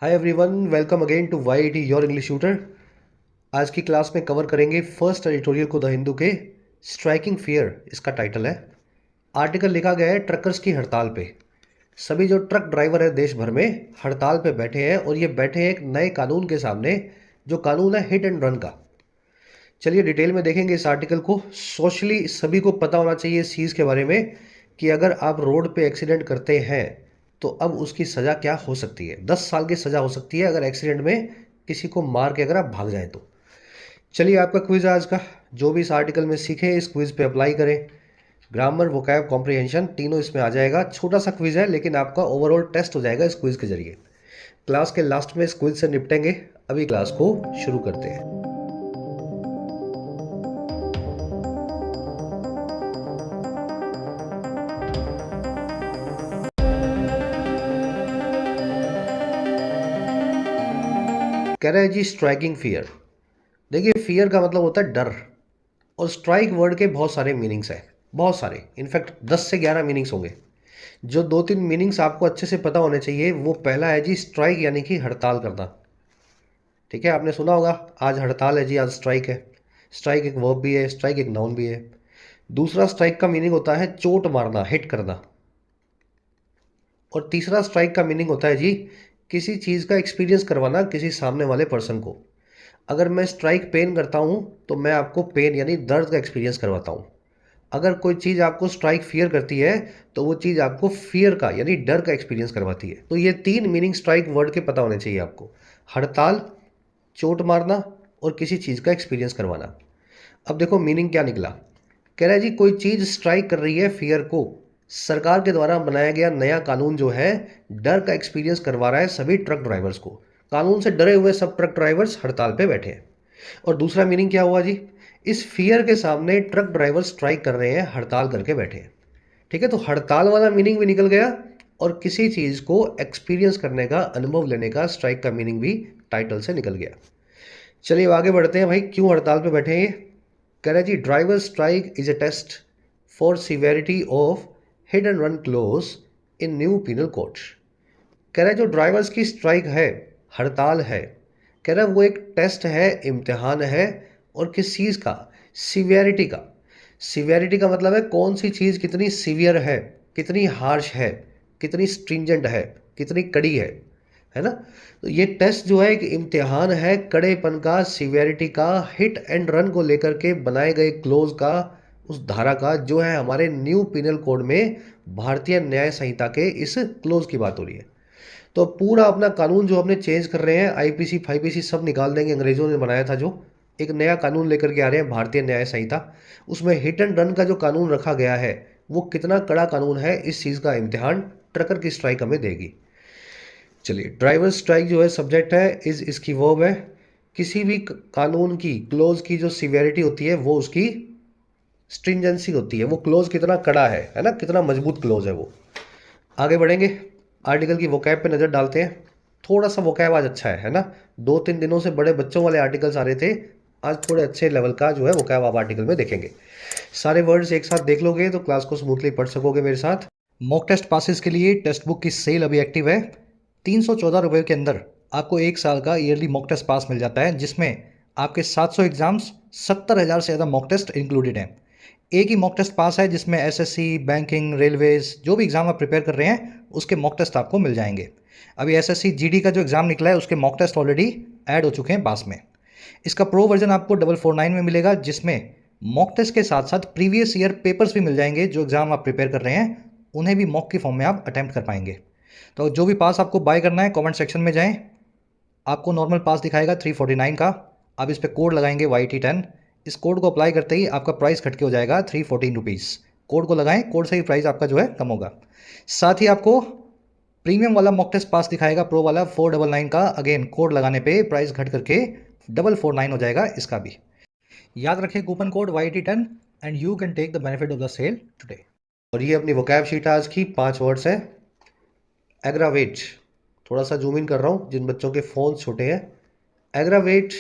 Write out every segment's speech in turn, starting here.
Hi everyone, welcome again to YT your English tutor. आज की class में cover करेंगे फर्स्ट एडिटोरियल को द हिंदू के स्ट्राइकिंग फियर, इसका टाइटल है। आर्टिकल लिखा गया है ट्रकर्स की हड़ताल पे। सभी जो ट्रक ड्राइवर है देश भर में हड़ताल पे बैठे हैं और ये बैठे हैं एक नए कानून के सामने, जो कानून है हिट एंड रन का। चलिए डिटेल में देखेंगे इस आर्टिकल को। सोशली सभी को पता होना चाहिए इस चीज़ के बारे में कि अगर आप रोड पे एक्सीडेंट करते हैं तो अब उसकी सज़ा क्या हो सकती है। 10 साल की सज़ा हो सकती है अगर एक्सीडेंट में किसी को मार के अगर आप भाग जाएं तो। चलिए आपका क्विज है आज का। जो भी इस आर्टिकल में सीखे इस क्विज पे अप्लाई करें। ग्रामर, वोकैब, कॉम्प्रिहेंशन तीनों इसमें आ जाएगा। छोटा सा क्विज है लेकिन आपका ओवरऑल टेस्ट हो जाएगा इस क्विज के जरिए। क्लास के लास्ट में इस क्विज से निपटेंगे। अभी क्लास को शुरू करते हैं। कह रहे हैं जी स्ट्राइकिंग फियर। देखिए फियर का मतलब होता है डर, और स्ट्राइक वर्ड के बहुत सारे मीनिंग्स हैं, बहुत सारे, इनफैक्ट 10 से 11 मीनिंग्स होंगे। जो दो तीन मीनिंग्स आपको अच्छे से पता होने चाहिए। वो पहला है जी स्ट्राइक, यानी कि हड़ताल करना। ठीक है, आपने सुना होगा आज हड़ताल है जी, आज स्ट्राइक है। स्ट्राइक एक वर्ब भी है, स्ट्राइक एक नाउन भी है। दूसरा स्ट्राइक का मीनिंग होता है चोट मारना, हिट करना। और तीसरा स्ट्राइक का मीनिंग होता है जी किसी चीज़ का एक्सपीरियंस करवाना किसी सामने वाले पर्सन को। अगर मैं स्ट्राइक पेन करता हूँ तो मैं आपको पेन यानी दर्द का एक्सपीरियंस करवाता हूँ। अगर कोई चीज़ आपको स्ट्राइक फियर करती है तो वो चीज़ आपको फियर का यानी डर का एक्सपीरियंस करवाती है। तो ये तीन मीनिंग स्ट्राइक वर्ड के पता होने चाहिए आपको: हड़ताल, चोट मारना और किसी चीज़ का एक्सपीरियंस करवाना। अब देखो मीनिंग क्या निकला। कह रहा है जी कोई चीज़ स्ट्राइक कर रही है फियर को। सरकार के द्वारा बनाया गया नया कानून जो है डर का एक्सपीरियंस करवा रहा है सभी ट्रक ड्राइवर्स को। कानून से डरे हुए सब ट्रक ड्राइवर्स हड़ताल पे बैठे हैं। और दूसरा मीनिंग क्या हुआ जी? इस फियर के सामने ट्रक ड्राइवर स्ट्राइक कर रहे हैं, हड़ताल करके बैठे हैं। ठीक है, तो हड़ताल वाला मीनिंग भी निकल गया और किसी चीज़ को एक्सपीरियंस करने का, अनुभव लेने का स्ट्राइक का मीनिंग भी टाइटल से निकल गया। चलिए आगे बढ़ते हैं भाई, क्यों हड़ताल पे बैठे हैं ये। कह रहे हैं जी driver strike is a test for severity of hit and run clause in new penal code. कह रहे हैं जो ड्राइवर्स की स्ट्राइक है, हड़ताल है, कह रहे हैं वो एक टेस्ट है, इम्तिहान है। और किस चीज़ का? सिवियरिटी का। सिवियरिटी का मतलब है कौन सी चीज़ कितनी सीवियर है, कितनी हार्श है, कितनी स्ट्रिंजेंट है, कितनी कड़ी है ना। तो ये टेस्ट जो है एक इम्तिहान है कड़ेपन का, सिवियरिटी का, हिट एंड रन को लेकर के बनाए गए क्लोज का, उस धारा का जो है हमारे न्यू पिनल कोड में, भारतीय न्याय संहिता के इस क्लोज की बात हो रही है। तो पूरा अपना कानून जो हमने चेंज कर रहे हैं, आईपीसी फाईपीसी सब निकाल देंगे। अंग्रेजों ने बनाया था जो एक नया कानून लेकर के आ रहे हैं, भारतीय न्याय संहिता। उसमें हिट एंड रन का जो कानून रखा गया है वो कितना कड़ा कानून है, इस चीज़ का इम्तिहान ट्रकर की स्ट्राइक हमें देगी। चलिए ड्राइवर स्ट्राइक जो है सब्जेक्ट है, इज इसकी वर्ब है। किसी भी कानून की क्लोज की जो सिवियरिटी होती है वो उसकी स्ट्रिंजेंसी होती है। वो क्लोज कितना कड़ा है ना, कितना मजबूत क्लोज है वो। आगे बढ़ेंगे, आर्टिकल की वोकैब पे नज़र डालते हैं। थोड़ा सा वोकैब आज अच्छा है ना। 2-3 दिनों से बड़े बच्चों वाले आर्टिकल्स आ रहे थे, आज थोड़े अच्छे लेवल का जो है वोकैब आप आर्टिकल में देखेंगे। सारे वर्ड्स एक साथ देख लोगे तो क्लास को स्मूथली पढ़ सकोगे मेरे साथ। मॉक टेस्ट पासिस के लिए टेक्स्ट बुक की सेल अभी एक्टिव है। 314 रुपये के अंदर आपको 1 साल का ईयरली मॉक टेस्ट पास मिल जाता है, जिसमें आपके 700 एग्जाम्स, 70,000 से ज़्यादा मॉक टेस्ट इंक्लूडेड हैं। एक ही मॉक टेस्ट पास है जिसमें एसएससी, बैंकिंग, रेलवेज, जो भी एग्ज़ाम आप प्रिपेयर कर रहे हैं उसके मॉक टेस्ट आपको मिल जाएंगे। अभी एसएससी जीडी का जो एग्ज़ाम निकला है उसके मॉक टेस्ट ऑलरेडी ऐड हो चुके हैं पास में। इसका प्रो वर्जन आपको 449 में मिलेगा, जिसमें मॉक टेस्ट के साथ साथ प्रीवियस ईयर पेपर्स भी मिल जाएंगे। जो एग्ज़ाम आप प्रिपेयर कर रहे हैं उन्हें भी मॉक के फॉर्म में आप अटैम्प्ट कर पाएंगे। तो जो भी पास आपको बाय करना है कमेंट सेक्शन में जाएं, आपको नॉर्मल पास दिखाएगा 349 का। आप इस पर कोड लगाएंगे YT10। इस कोड को अप्लाई करते ही आपका प्राइस घट के हो जाएगा 314 रुपीज़। कोड को लगाएं, कोड से ही प्राइस आपका जो है कम होगा। साथ ही आपको प्रीमियम वाला मॉक टेस्ट पास दिखाएगा, प्रो वाला 499 का। अगेन कोड लगाने पे प्राइस घट करके 449 हो जाएगा इसका भी। याद रखें coupon code YT10 and you can take the benefit of the sale today. और ये अपनी वोकैब शीट आज की 5 वर्ड्स हैं। एग्रावेट, थोड़ा सा जूम इन कर रहा हूँ जिन बच्चों के फ़ोन छोटे हैं। एग्रावेट,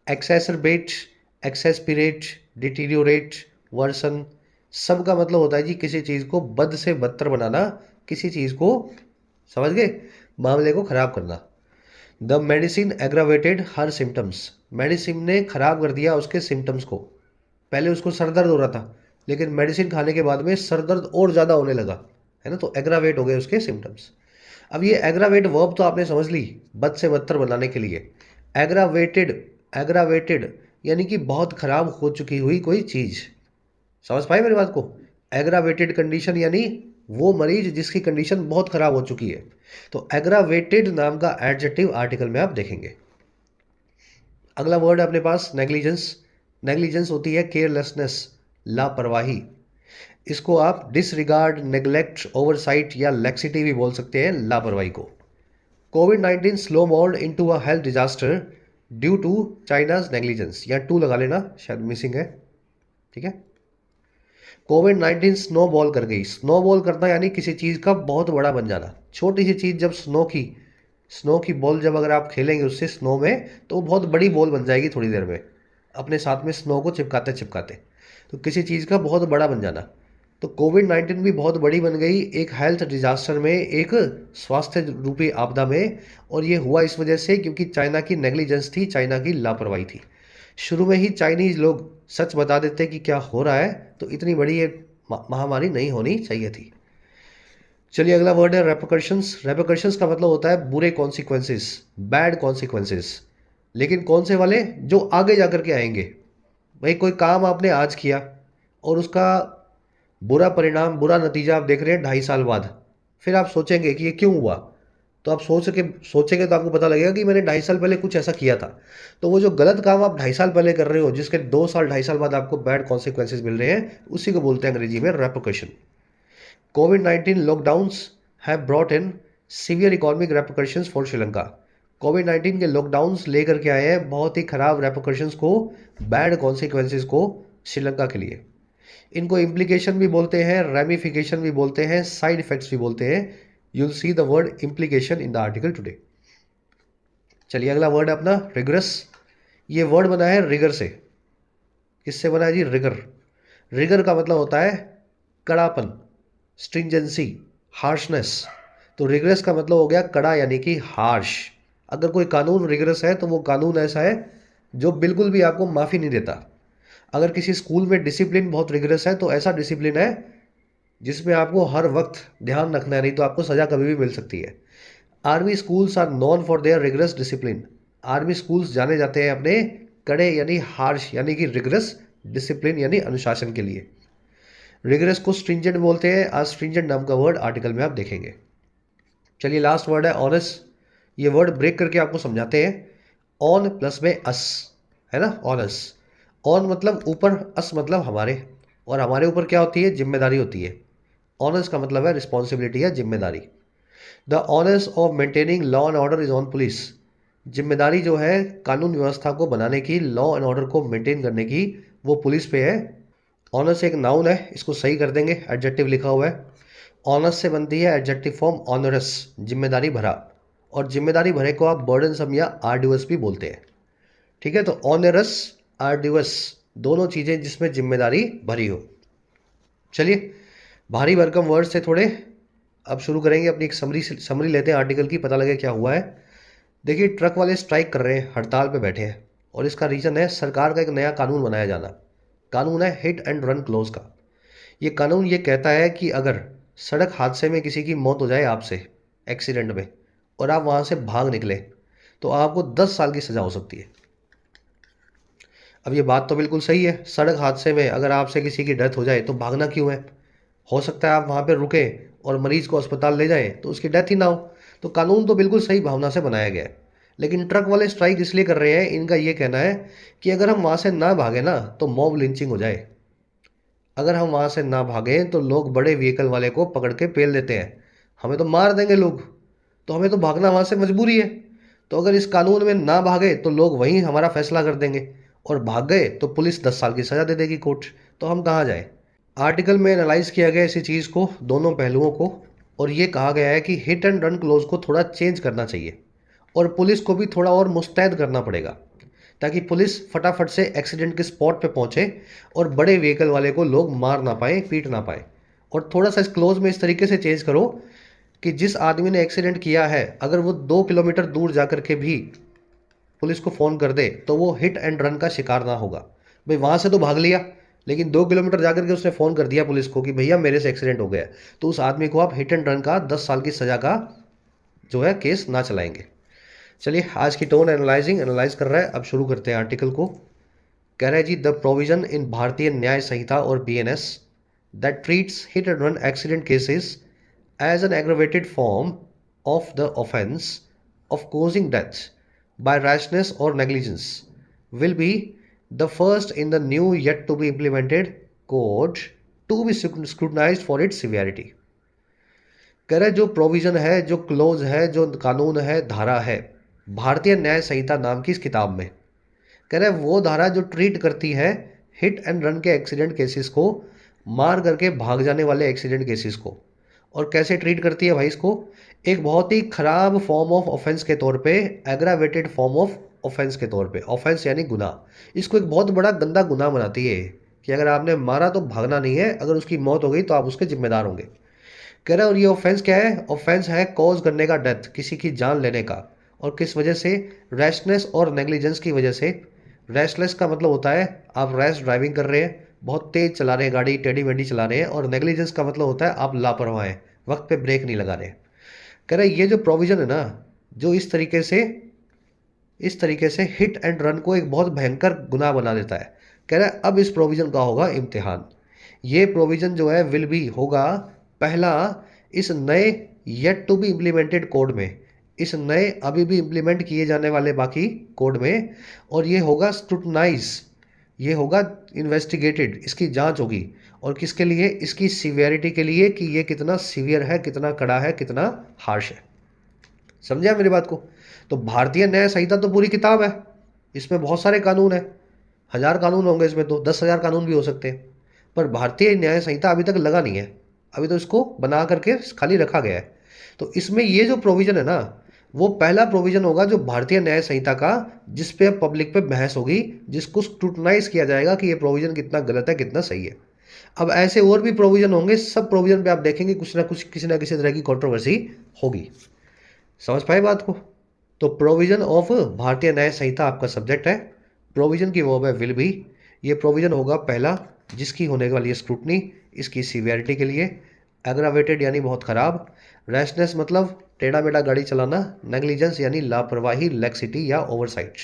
एक्सेसरबेट, एक्सेसपीरेट, डिटीरियोरेट, वर्सन, सब का मतलब होता है जी किसी चीज़ को बद से बदतर बनाना, किसी चीज़ को, समझ गए, मामले को ख़राब करना। The medicine aggravated her symptoms, medicine ने खराब कर दिया उसके सिम्टम्स को। पहले उसको सर दर्द हो रहा था, लेकिन मेडिसिन खाने के बाद में सर दर्द और ज़्यादा होने लगा, है ना, तो एग्रावेट हो गए उसके सिम्टम्स। अब ये एग्रावेट वर्ब तो आपने समझ ली, बद से बदतर बनाने के लिए। एग्रावेटेड, एग्रावेटेड यानी कि बहुत खराब हो चुकी हुई कोई चीज़। समझ पाए मेरी बात को? एग्रावेटेड कंडीशन यानी वो मरीज जिसकी कंडीशन बहुत खराब हो चुकी है। तो एग्रावेटेड नाम का एडजेक्टिव आर्टिकल में आप देखेंगे। अगला वर्ड है अपने पास नेग्लिजेंस। नेग्लिजेंस होती है केयरलेसनेस, लापरवाही। इसको आप डिसरिगार्ड, नेग्लेक्ट, ओवरसाइट या लेक्सिटी भी बोल सकते हैं, लापरवाही को। कोविड-19 snowballed into a health disaster due to China's negligence, या टू लगा लेना, शायद मिसिंग है, ठीक है। कोविड-19 स्नो बॉल कर गई। स्नो बॉल करना यानी किसी चीज़ का बहुत बड़ा बन जाना। छोटी सी चीज़ जब स्नो की बॉल जब अगर आप खेलेंगे उससे स्नो में, तो वो बहुत बड़ी बॉल बन जाएगी थोड़ी देर में, अपने साथ में स्नो को चिपकाते चिपकाते। तो किसी चीज़ का बहुत बड़ा बन जाना। तो कोविड-19 भी बहुत बड़ी बन गई एक हेल्थ डिजास्टर में, एक स्वास्थ्य रूपी आपदा में। और ये हुआ इस वजह से क्योंकि चाइना की नेग्लिजेंस थी, चाइना की लापरवाही थी। शुरू में ही चाइनीज लोग सच बता देते कि क्या हो रहा है, तो इतनी बड़ी ये महामारी नहीं होनी चाहिए थी। चलिए अगला वर्ड है रेपरकशंस। रेपरकशंस का मतलब होता है बुरे कॉन्सिक्वेंसेस, बैड कॉन्सिक्वेंसेस। लेकिन कौन से वाले? जो आगे जा कर के आएंगे। भाई कोई काम आपने आज किया और उसका बुरा परिणाम, बुरा नतीजा आप देख रहे हैं 2.5 साल बाद, फिर आप सोचेंगे कि ये क्यों हुआ। तो आप सोचेंगे तो आपको पता लगेगा कि मैंने 2.5 साल पहले कुछ ऐसा किया था। तो वो जो गलत काम आप 2.5 साल पहले कर रहे हो, जिसके 2 साल 2.5 साल बाद आपको बैड कॉन्सिक्वेंसेज मिल रहे हैं, उसी को बोलते हैं अंग्रेजी में रेपरकशन। कोविड-19 lockdowns have brought in severe economic repercussions for Sri Lanka. कोविड-19 के लॉकडाउन्स लेकर के आए हैं बहुत ही खराब रेपरकशंस को, बैड कॉन्सिक्वेंसेज को श्रीलंका के लिए। इनको इम्प्लीकेशन भी बोलते हैं, रेमिफिकेशन भी बोलते हैं, साइड इफेक्ट्स भी बोलते हैं। You will see the word implication in the article today. चलिए अगला वर्ड है अपना रिगरस। ये वर्ड बना है रिगर से। किससे बना है जी? रिगर। रिगर का मतलब होता है कड़ापन, स्ट्रिंजेंसी, हार्शनेस। तो रिगरस का मतलब हो गया कड़ा यानी कि हार्श। अगर कोई कानून रिगरस है तो वो कानून ऐसा है जो बिल्कुल भी आपको माफ़ी नहीं देता। अगर किसी स्कूल में डिसिप्लिन बहुत रिगरस है तो ऐसा डिसिप्लिन है जिसमें आपको हर वक्त ध्यान रखना है, नहीं तो आपको सज़ा कभी भी मिल सकती है। Army schools are known for their rigorous discipline. Army schools जाने जाते हैं अपने कड़े यानी हार्श यानी कि रिगरस डिसिप्लिन यानी अनुशासन के लिए। रिगरस को स्ट्रिंजेंट बोलते हैं। आज स्ट्रिंजेंट नाम का वर्ड आर्टिकल में आप देखेंगे। चलिए लास्ट वर्ड है ऑनेस्ट। ये वर्ड ब्रेक करके आपको समझाते हैं। ऑन प्लस में अस, है ना, ऑनस। ऑन मतलब ऊपर, अस मतलब हमारे, और हमारे ऊपर क्या होती है? जिम्मेदारी होती है। ऑनस का मतलब है रिस्पॉन्सिबिलिटी या जिम्मेदारी। The honours of maintaining law and order is on police. जिम्मेदारी जो है कानून व्यवस्था को बनाने की, लॉ एंड ऑर्डर को मेंटेन करने की, वो पुलिस पे है। ऑनर्स एक नाउन है, इसको सही कर देंगे, एडजेक्टिव लिखा हुआ है। ऑनर्स से बनती है एडजेक्टिव फॉर्म ऑनरस, जिम्मेदारी भरा। और जिम्मेदारी भरे को आप बर्डनसम या आर्डुअस भी बोलते हैं, ठीक है। तो ऑनरस, आर्डुअस, दोनों चीज़ें जिसमें जिम्मेदारी भरी हो। चलिए भारी भरकम वर्ड से थोड़े अब शुरू करेंगे, अपनी एक समरी लेते हैं आर्टिकल की, पता लगे क्या हुआ है। देखिए ट्रक वाले स्ट्राइक कर रहे हैं, हड़ताल पे बैठे हैं, और इसका रीज़न है सरकार का एक नया कानून बनाया जाना। कानून है हिट एंड रन क्लोज का। ये कानून ये कहता है कि अगर सड़क हादसे में किसी की मौत हो जाए आपसे, एक्सीडेंट में, और आप वहाँ से भाग निकले, तो आपको 10 साल की सज़ा हो सकती है। अब ये बात तो बिल्कुल सही है, सड़क हादसे में अगर आपसे किसी की डेथ हो जाए तो भागना क्यों है? हो सकता है आप वहाँ पे रुके और मरीज को अस्पताल ले जाए तो उसकी डेथ ही ना हो। तो कानून तो बिल्कुल सही भावना से बनाया गया है। लेकिन ट्रक वाले स्ट्राइक इसलिए कर रहे हैं, इनका ये कहना है कि अगर हम वहाँ से ना भागे ना तो मॉब लिंचिंग हो जाए। अगर हम वहाँ से ना भागें तो लोग बड़े व्हीकल वाले को पकड़ के पेल देते हैं, हमें तो मार देंगे लोग, तो हमें तो भागना वहाँ से मजबूरी है। तो अगर इस कानून में ना भागे तो लोग वहीं हमारा फैसला कर देंगे, और भाग गए तो पुलिस 10 साल की सज़ा दे देगी कोर्ट, तो हम कहाँ जाएं। आर्टिकल में एनालाइज किया गया इसी चीज़ को, दोनों पहलुओं को, और ये कहा गया है कि हिट एंड रन क्लोज को थोड़ा चेंज करना चाहिए, और पुलिस को भी थोड़ा और मुस्तैद करना पड़ेगा, ताकि पुलिस फटाफट से एक्सीडेंट के स्पॉट पे पहुंचे और बड़े व्हीकल वाले को लोग मार ना पाए, पीट ना पाए। और थोड़ा सा इस क्लोज में इस तरीके से चेंज करो कि जिस आदमी ने एक्सीडेंट किया है अगर वो 2 किलोमीटर दूर जा कर के भी पुलिस को फ़ोन कर दे तो वो हिट एंड रन का शिकार ना होगा। भाई वहाँ से तो भाग लिया, लेकिन 2 किलोमीटर जाकर के उसने फ़ोन कर दिया पुलिस को कि भैया मेरे से एक्सीडेंट हो गया, तो उस आदमी को आप हिट एंड रन का 10 साल की सज़ा का जो है केस ना चलाएंगे। चलिए आज की टोन एनालाइज कर रहा है। अब शुरू करते हैं आर्टिकल को। कह रहा है जी, द प्रोविजन इन भारतीय न्याय संहिता और BNS that treats hit and run accident cases as an aggravated form of the offence of causing death by rashness or negligence will be the first in the new yet to be implemented code to be scrutinized for its severity। कह रहे जो provision है, जो close है, जो कानून है, धारा है भारतीय न्याय संहिता नाम की इस किताब में, कह रहे वो धारा जो ट्रीट करती है हिट एंड रन के एक्सीडेंट केसेस को, मार करके भाग जाने वाले एक्सीडेंट केसेस को। और कैसे ट्रीट करती है भाई इसको? एक बहुत ही खराब फॉर्म ऑफ ऑफेंस के तौर पे, एग्रावेटेड फॉर्म ऑफ ऑफेंस के तौर पे। ऑफेंस यानी गुनाह। इसको एक बहुत बड़ा गंदा गुनाह बनाती है कि अगर आपने मारा तो भागना नहीं है, अगर उसकी मौत हो गई तो आप उसके जिम्मेदार होंगे। कह रहे और ये ऑफेंस क्या है? ऑफेंस है कॉज करने का, डेथ, किसी की जान लेने का। और किस वजह से? रैशनेस और नेग्लिजेंस की वजह से। रैशलेस का मतलब होता है आप रैश ड्राइविंग कर रहे हैं, बहुत तेज चला रहे हैं गाड़ी, टेढ़ी मेढ़ी चला रहे हैं। और नेग्लिजेंस का मतलब होता है आप लापरवाह हैं, वक्त पे ब्रेक नहीं लगा रहे। कह रहे ये जो प्रोविजन है ना, जो इस तरीके से हिट एंड रन को एक बहुत भयंकर गुनाह बना देता है। कह रहा है अब इस प्रोविजन का होगा इम्तिहान। ये प्रोविजन जो है विल बी होगा पहला इस नए yet to be implemented code में, इस नए अभी भी इम्प्लीमेंट किए जाने वाले बाकी कोड में। और ये होगा स्क्रूटनाइज, ये होगा इन्वेस्टिगेटेड, इसकी जांच होगी। और किसके लिए? इसकी सीवियरिटी के लिए, कि ये कितना सीवियर है, कितना कड़ा है, कितना हार्श है। समझा मेरी बात को? तो भारतीय न्याय संहिता तो पूरी किताब है, इसमें बहुत सारे कानून है, 1000 कानून होंगे इसमें, तो 10,000 कानून भी हो सकते हैं। पर भारतीय न्याय संहिता अभी तक लगा नहीं है, अभी तो इसको बना करके खाली रखा गया है। तो इसमें ये जो प्रोविजन है ना, वो पहला प्रोविजन होगा जो भारतीय न्याय संहिता का, जिस पे पब्लिक पे बहस होगी, जिसको स्क्रूटनाइज किया जाएगा कि ये प्रोविजन कितना गलत है, कितना सही है। अब ऐसे और भी प्रोविजन होंगे, सब प्रोविजन पे आप देखेंगे कुछ ना कुछ, किसी ना किसी तरह की कंट्रोवर्सी होगी। समझ पाए बात को? तो प्रोविजन ऑफ भारतीय न्याय संहिता आपका सब्जेक्ट है। प्रोविजन की वर्ब है विल बी। ये प्रोविजन होगा पहला जिसकी होने वाली है स्क्रूटनी, इसकी सीवियरिटी के लिए। एग्रावेटेड यानी बहुत खराब। रैशनेस मतलब टेढ़ा मेढ़ा गाड़ी चलाना। नेग्लिजेंस यानी लापरवाही, लैक्सिटी या ओवरसाइट।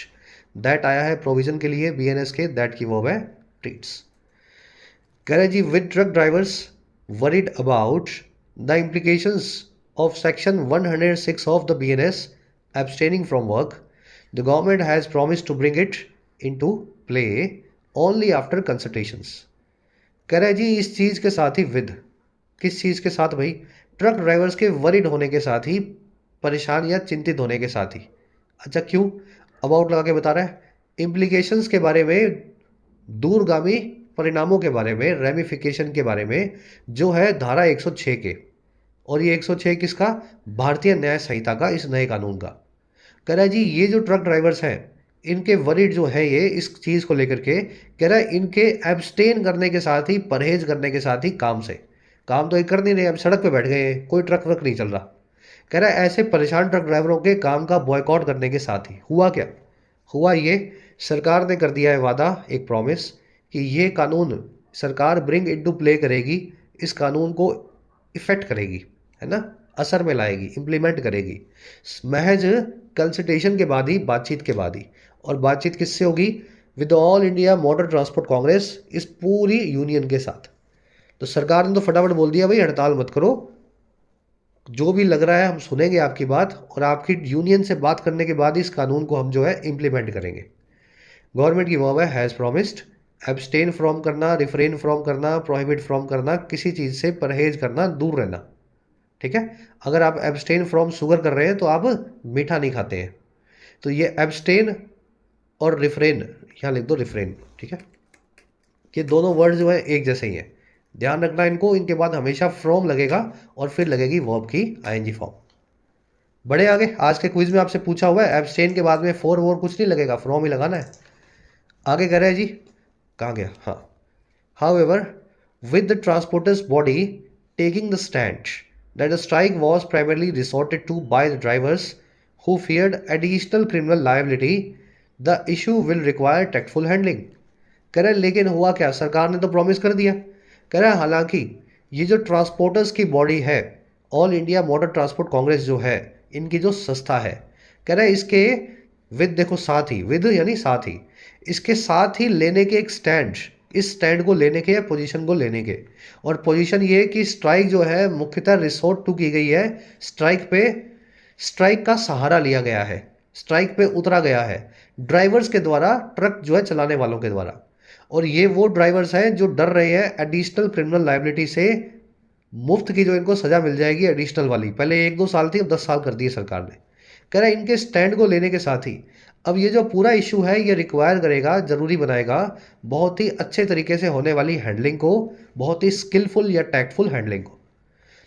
दैट आया है प्रोविजन के लिए बीएनएस के, दैट की वर्ब है ट्रीट्स। कह रहे जी, with truck drivers worried about the implications of section 106 of the BNS abstaining from work, the government has promised to bring it into play only after consultations। कह रहे जी इस चीज़ के साथ ही, विद किस चीज़ के साथ भाई? ट्रक ड्राइवर्स के वरीड होने के साथ ही, परेशान या चिंतित होने के साथ ही। अच्छा क्यों? अबाउट लगा के बता रहा है, इम्प्लीकेशंस के बारे में, दूरगामी परिणामों के बारे में, रेमिफिकेशन के बारे में, जो है धारा 106 के। और ये 106 किसका? भारतीय न्याय संहिता का, इस नए कानून का। कह रहा है जी ये जो ट्रक ड्राइवर्स हैं, इनके वरीड जो है ये इस चीज़ को लेकर के, कह रहा है इनके एब्सटेन करने के साथ ही, परहेज करने के साथ ही काम से, काम तो ये कर नहीं रहे, अब सड़क पे बैठ गए हैं, कोई ट्रक व्रक नहीं चल रहा। कह रहा है ऐसे परेशान ट्रक ड्राइवरों के काम का बॉयकॉट करने के साथ ही हुआ क्या? हुआ ये, सरकार ने कर दिया है वादा, एक प्रॉमिस, कि ये कानून सरकार ब्रिंग इनटू प्ले करेगी, इस कानून को इफेक्ट करेगी, है ना, असर में लाएगी, इम्प्लीमेंट करेगी, महज कंसल्टेशन के बाद ही, बातचीत के बाद ही। और बातचीत किससे होगी? With all India motor transport Congress, इस पूरी यूनियन के साथ। तो सरकार ने तो फटाफट बोल दिया भाई हड़ताल मत करो, जो भी लग रहा है हम सुनेंगे आपकी बात, और आपकी यूनियन से बात करने के बाद इस कानून को हम जो है इम्प्लीमेंट करेंगे। गवर्नमेंट की वर्ब है हैज़ प्रॉमिस्ड। एब्सटेन फ्रॉम करना, रिफ्रेन फ्रॉम करना, प्रोहिबिट फ्रॉम करना, किसी चीज़ से परहेज करना, दूर रहना। ठीक है? अगर आप एब्सटेन फ्रॉम शुगर कर रहे हैं तो आप मीठा नहीं खाते हैं, तो ये एब्सटेन और रिफ्रेन, यहाँ लिख दो रिफ्रेन। ठीक है? ये दोनों वर्ड जो है एक जैसे ही हैं, ध्यान रखना इनको। इनके बाद हमेशा फ्रॉम लगेगा और फिर लगेगी वर्ब की आईएनजी फॉर्म। बड़े आगे आज के क्विज में आपसे पूछा हुआ है, एब्सटेन के बाद में फोर वोर कुछ नहीं लगेगा, फ्रॉम ही लगाना है। आगे कह रहे हैं जी, कहाँ गया? हाँ, however with the transporters body taking the stand, that the strike was primarily resorted to by the drivers who feared additional criminal liability. The issue will require tactful handling. कह रहा है लेकिन हुआ क्या, सरकार ने तो प्रॉमिस कर दिया। कह रहा है हालांकि ये जो ट्रांसपोर्टर्स की बॉडी है, all India motor transport Congress जो है, इनकी जो संस्था है, कह रहा है इसके विद, देखो साथ ही, विद यानी साथ ही, इसके साथ ही लेने के एक स्टैंड, इस स्टैंड को लेने के या पोजीशन को लेने के, और पोजीशन ये कि स्ट्राइक जो है मुख्यतः रिसोर्ट टू की गई है, स्ट्राइक पे, स्ट्राइक का सहारा लिया गया है, स्ट्राइक पे उतरा गया है ड्राइवर्स के द्वारा, ट्रक जो है चलाने वालों के द्वारा। और ये वो ड्राइवर्स हैं जो डर रहे हैं एडिशनल क्रिमिनल लाइबिलिटी से, मुफ्त की जो इनको सजा मिल जाएगी एडिशनल वाली, पहले 1-2 साल थी, अब 10 साल कर दिए सरकार ने। कह रहा है इनके स्टैंड को लेने के साथ ही अब ये जो पूरा इशू है ये रिक्वायर करेगा, जरूरी बनाएगा बहुत ही अच्छे तरीके से होने वाली हैंडलिंग को, बहुत ही स्किलफुल या टैक्टफुल हैंडलिंग को।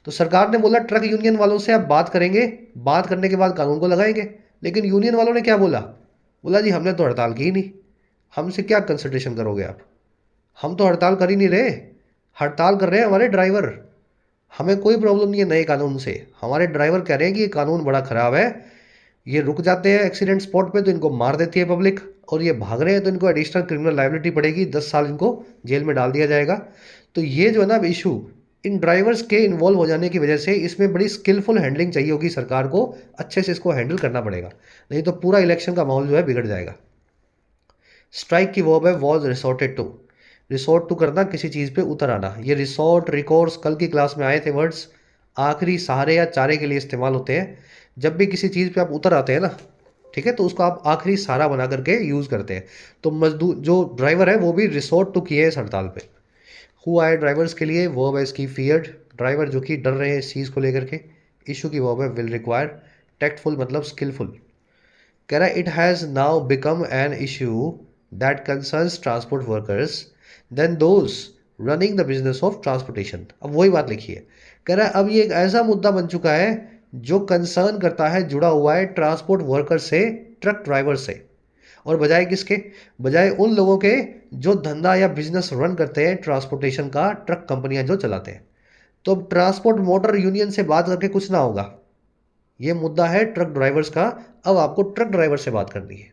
तो सरकार ने बोला ट्रक यूनियन वालों से आप बात करेंगे, बात करने के बाद कानून को लगाएंगे। लेकिन यूनियन वालों ने क्या बोला, बोला जी हमने तो हड़ताल की ही नहीं, हमसे क्या कंसल्टेशन करोगे आप, हम तो हड़ताल कर ही नहीं रहे, हड़ताल कर रहे हैं हमारे ड्राइवर, हमें कोई प्रॉब्लम नहीं है नए कानून से, हमारे ड्राइवर कह रहे हैं कि ये कानून बड़ा ख़राब है, ये रुक जाते हैं एक्सीडेंट स्पॉट पे तो इनको मार देती है पब्लिक, और ये भाग रहे हैं तो इनको एडिशनल क्रिमिनल लाइबिलिटी पड़ेगी, 10 साल इनको जेल में डाल दिया जाएगा। तो ये जो है ना इशू, इन ड्राइवर्स के इन्वॉल्व हो जाने की वजह से इसमें बड़ी स्किलफुल हैंडलिंग चाहिए होगी सरकार को, अच्छे से इसको हैंडल करना पड़ेगा, नहीं तो पूरा इलेक्शन का माहौल जो है बिगड़ जाएगा। स्ट्राइक की वर्ब है was resorted to, resort to करना, किसी चीज़ पे उतर आना। ये रिसोर्ट, रिकोर्स कल की क्लास में आए थे वर्ड्स, आखिरी सहारे या चारे के लिए इस्तेमाल होते हैं। जब भी किसी चीज़ पे आप उतर आते हैं ना, ठीक है, तो उसको आप आखिरी सहारा बना करके यूज़ करते हैं। तो मजदूर जो ड्राइवर है वो भी रिसोर्ट टू किए हैं इस हड़ताल पे। हु आए ड्राइवर्स के लिए वर्ब है इसकी फियर्ड, ड्राइवर जो कि डर रहे हैं इस चीज़ को लेकर के। इशू की वर्ब है विल रिक्वायर, टैक्टफुल मतलब स्किलफुल। कह रहा है it has now become an issue that concerns transport workers than those running the business of transportation. अब वही बात लिखी है, कह रहा है अब ये एक ऐसा मुद्दा बन चुका है जो कंसर्न करता है, जुड़ा हुआ है ट्रांसपोर्ट वर्कर से, ट्रक ड्राइवर से, और बजाय किसके, बजाय उन लोगों के जो धंधा या बिजनेस रन करते हैं ट्रांसपोर्टेशन का, ट्रक कंपनियां जो चलाते हैं। तो अब ट्रांसपोर्ट मोटर यूनियन से बात करके कुछ ना होगा, ये मुद्दा है ट्रक ड्राइवर्स का, अब आपको ट्रक ड्राइवर से बात करनी है।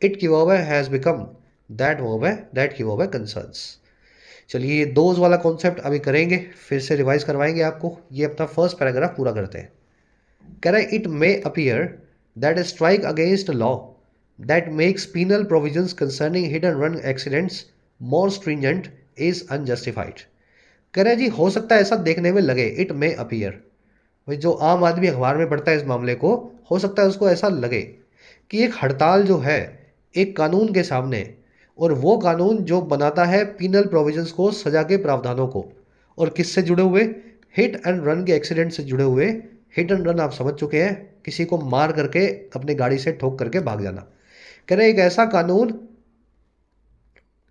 इट की वर्ब है हैज़ बिकम, दैट वर्ब है, दैट की वर्ब है कंसर्न्स। चलिए ये दोज वाला कॉन्सेप्ट अभी करेंगे, फिर से रिवाइज करवाएंगे आपको। ये अपना फर्स्ट पैराग्राफ पूरा करते हैं। कह रहा है it may appear that a strike against law that makes penal provisions concerning hit and run accidents more stringent is unjustified. कह रहा है जी हो सकता है ऐसा देखने में लगे, इट मे अपीयर, भाई जो आम आदमी अखबार में पढ़ता है इस मामले को, हो सकता है उसको ऐसा लगे कि एक हड़ताल जो है एक कानून के सामने, और वो कानून जो बनाता है पीनल प्रोविजंस को, सजा के प्रावधानों को, और किससे जुड़े हुए, हिट एंड रन के एक्सीडेंट से जुड़े हुए। हिट एंड रन आप समझ चुके हैं, किसी को मार करके अपनी गाड़ी से ठोक करके भाग जाना। कह रहे एक ऐसा कानून,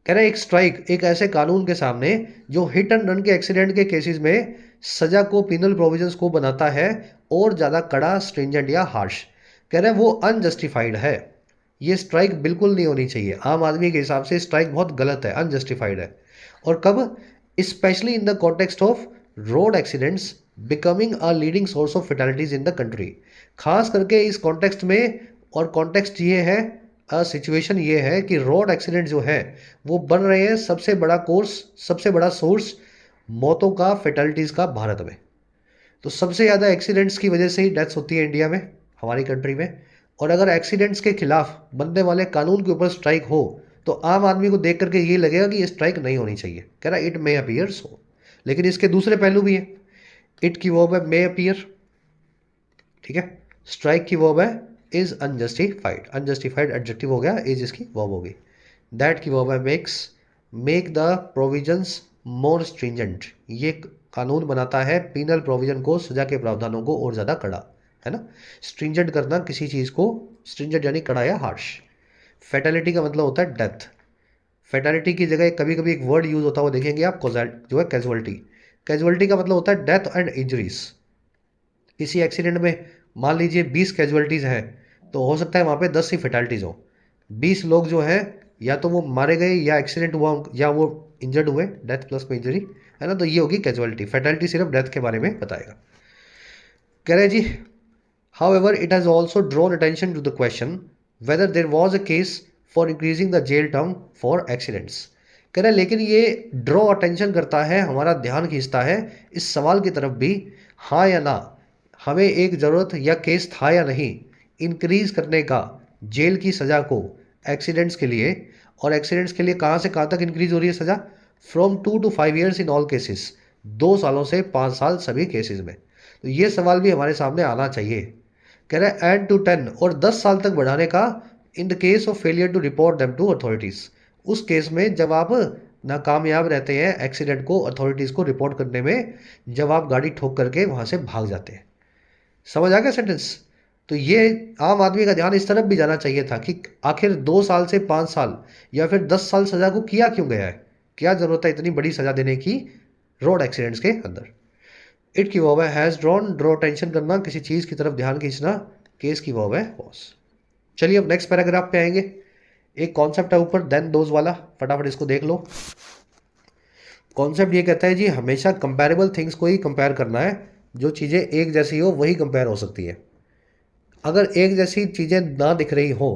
कह रहे एक स्ट्राइक एक ऐसे कानून के सामने जो हिट एंड रन के एक्सीडेंट के केसेस में सजा को, पीनल प्रोविजंस को बनाता है और ज़्यादा कड़ा, स्ट्रिंजेंट या हार्श। कह रहे वो अनजस्टिफाइड है, ये स्ट्राइक बिल्कुल नहीं होनी चाहिए, आम आदमी के हिसाब से स्ट्राइक बहुत गलत है, अनजस्टिफाइड है। और कब, specially in the context of road accidents becoming a leading source of fatalities in the country, खास करके इस कॉन्टेक्स्ट में। और कॉन्टेक्स्ट ये है, सिचुएशन ये है कि रोड एक्सीडेंट जो है वो बन रहे हैं सबसे बड़ा कोर्स, सबसे बड़ा सोर्स मौतों का, फेटालिटीज़ का भारत में। तो सबसे ज़्यादा एक्सीडेंट्स की वजह से ही डेथ्स होती है इंडिया में, हमारी कंट्री में। और अगर एक्सीडेंट्स के खिलाफ बनने वाले कानून के ऊपर स्ट्राइक हो तो आम आदमी को देख करके ये लगेगा कि ये स्ट्राइक नहीं होनी चाहिए। कह रहा इट मे अपीयर सो, लेकिन इसके दूसरे पहलू भी है। इट की वर्ब है मे अपीयर, ठीक है। स्ट्राइक की वर्ब है इज अनजस्टिफाइड, अनजस्टिफाइड एडजेक्टिव हो गया, इज इसकी वर्ब होगी। दैट की वर्ब है makes, make the provisions more stringent, ये कानून बनाता है पीनल प्रोविजन को, सजा के प्रावधानों को और ज़्यादा कड़ा, है ना। स्ट्रिंजेंट करना किसी चीज़ को, स्ट्रिंजेंट यानी कड़ा या हार्श। फेटेलिटी का मतलब होता है डेथ। फेटेलिटी की जगह कभी कभी एक वर्ड यूज़ होता हुआ देखेंगे आप, जो है कैजुअलिटी। कैजुअलिटी का मतलब होता है डेथ एंड इंजरीज। किसी एक्सीडेंट में मान लीजिए 20 कैजुअलिटीज़ हैं, तो हो सकता है वहाँ पे 10 ही फेटालिटीज़ हो। 20 लोग जो हैं या तो वो मारे गए या एक्सीडेंट हुआ या वो इंजर्ड हुए, डेथ प्लस में इंजरी, है ना। तो ये होगी कैजुअलिटी। फेटालिटी सिर्फ डेथ के बारे में बताएगा। कह रहे जी, however it has also drawn attention to the question whether there was a case for increasing the jail term for accidents। कह रहे लेकिन ये ड्रॉ अटेंशन करता है, हमारा ध्यान खींचता है इस सवाल की तरफ भी, हाँ या ना, हमें एक ज़रूरत या केस था या नहीं इंक्रीज करने का जेल की सज़ा को एक्सीडेंट्स के लिए। और एक्सीडेंट्स के लिए कहाँ से कहाँ तक इंक्रीज हो रही है सज़ा? From 2 to 5 years in all cases, 2 सालों से 5 साल सभी केसेस में। तो ये सवाल भी हमारे सामने आना चाहिए। कह रहे हैं एंड टू 10 और 10 साल तक बढ़ाने का in the case of failure to report them to authorities, उस केस में जब आप नाकामयाब रहते हैं एक्सीडेंट को अथॉरिटीज़ को रिपोर्ट करने में, जब आप गाड़ी ठोक करके वहाँ से भाग जाते हैं। समझ आ गया सेंटेंस? तो ये आम आदमी का ध्यान इस तरफ भी जाना चाहिए था कि आखिर 2 साल से 5 साल या फिर 10 साल सज़ा को किया क्यों गया है, क्या ज़रूरत है इतनी बड़ी सज़ा देने की रोड एक्सीडेंट्स के अंदर। इट की वर्ब है हैज़ ड्रॉन, ड्रॉ अटेंशन करना, किसी चीज़ की तरफ ध्यान खींचना। केस की वर्ब है वॉज। चलिए अब नेक्स्ट पैराग्राफ पे आएंगे। एक कॉन्सेप्ट है ऊपर देन दोज वाला, फटाफट इसको देख लो। कॉन्सेप्ट ये कहता है जी हमेशा कंपेरेबल थिंग्स को ही कंपेयर करना है, जो चीज़ें एक जैसी हो वही कंपेयर हो सकती है। अगर एक जैसी चीज़ें ना दिख रही हो